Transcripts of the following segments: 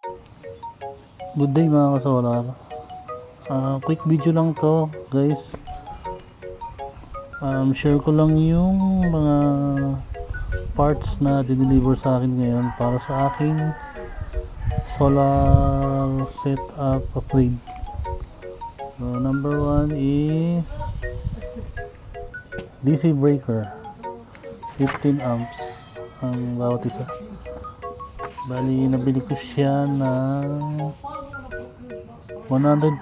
Good day mga kasolar. Quick video lang to guys. Share ko lang yung mga parts na deliver sa akin ngayon para sa aking solar setup upgrade. So number one is DC breaker, 15 amps ang bawat isa. Bali nabili ko siya ng 115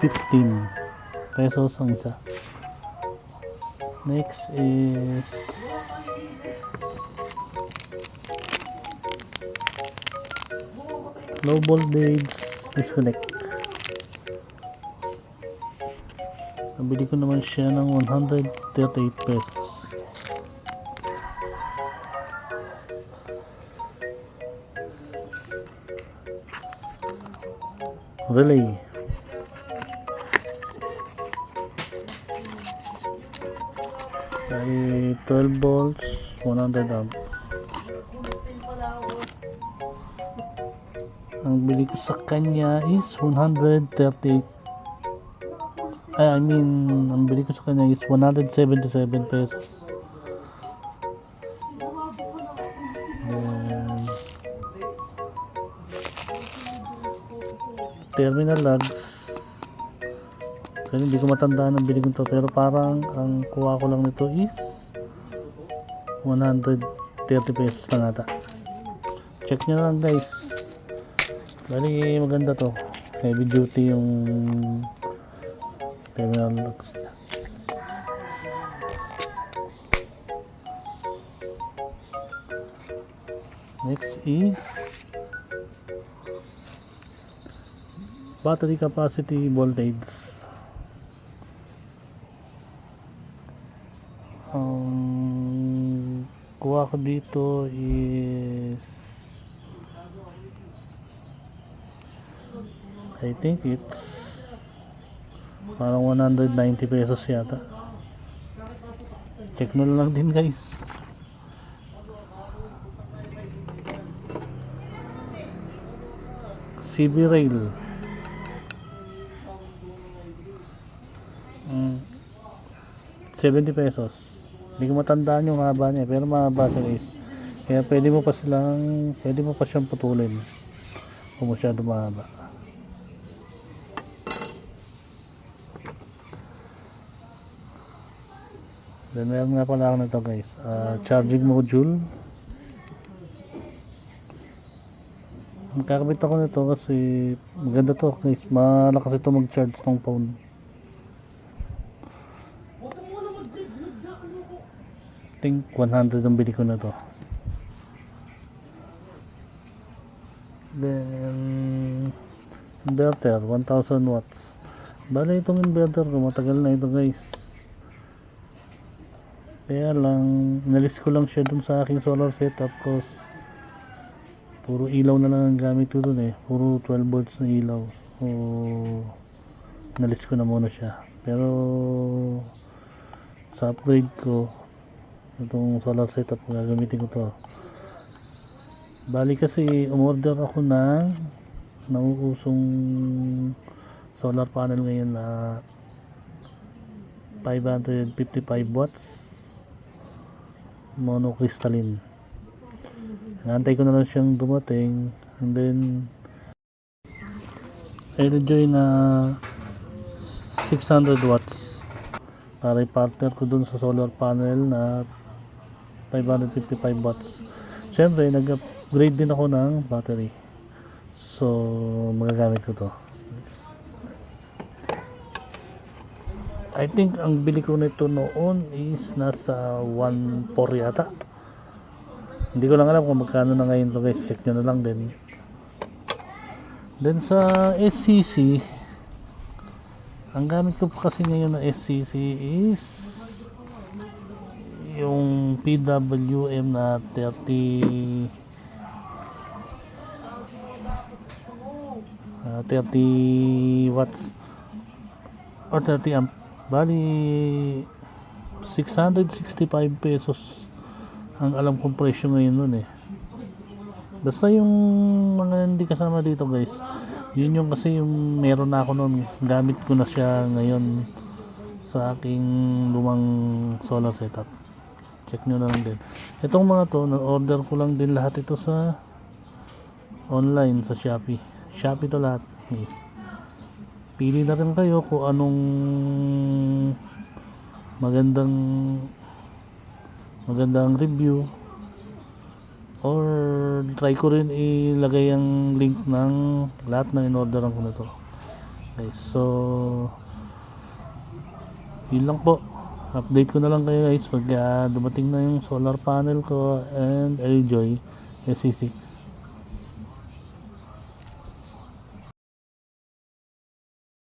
pesos ang isa. Next is low voltage disconnect. Nabili ko naman siya ng 138 pesos. Relay, ay 12 volts 100 amps. Ang bili ko sa kanya is 138. Ang bili ko sa kanya is 177 pesos. Then, terminal lugs. Kaya hindi ko matandaan ang bili ko to, pero parang ang kuha ko lang nito is 130 pesos lang ata. Check nyo lang guys. Bali maganda to, heavy duty yung terminal lugs. Next is battery capacity voltage. Kuha ko dito is I think it's parang 190 pesos yata. Check na lang din guys. CB rail, 70 pesos. Hindi ko matandaan yung haba niya, pero mahaba siya guys. Kaya pwede mo pa siyang putulin kung masyado mahaba. Then meron nga pala ako nito guys, charging module. Magkakabit ako nito kasi maganda to guys, malakas ito mag-charge ng phone. I think 100 ang bili ko na to. Then inverter 1000 watts. Bale itong inverter ko matagal na ito guys, kaya lang inalis ko lang siya dun sa aking solar setup cause puro ilaw na lang ang gamit ko dun puro 12 volts na ilaw. So inalis ko na muna siya, pero sa upgrade ko itong solar setup gagamitin ko to. Bali kasi umorder ako ng nauusong solar panel ngayon na 555 watts monocrystalline. Naantay ko na lang siyang dumating, and then Energy na 600 watts para i-partner ko dun sa solar panel na 555 watts. Siyempre nag-upgrade din ako ng battery, so magagamit ko to. I think ang bili ko nito noon is nasa 1.4 yata. Hindi ko lang alam kung magkano na ngayon to guys, check nyo na lang din. Then sa SCC, ang gamit ko pa kasi ngayon na SCC is yung PWM na 30 watts or 30 amp. Bali 665 pesos ang alam kong presyo ngayon nun Basta yung mga hindi kasama dito guys, yun yung kasi yung meron na ako noon. Gamit ko na siya ngayon sa aking lumang solar setup. Check nyo na lang din. Itong mga to, na-order ko lang din lahat ito sa online sa Shopee. Shopee to lahat guys. Pili na rin kayo kung anong magandang review, or try ko rin ilagay ang link ng lahat na in-orderan ko na to guys. So yun lang po, update ko na lang kayo guys pag dumating na yung solar panel ko and Enjoy SCC.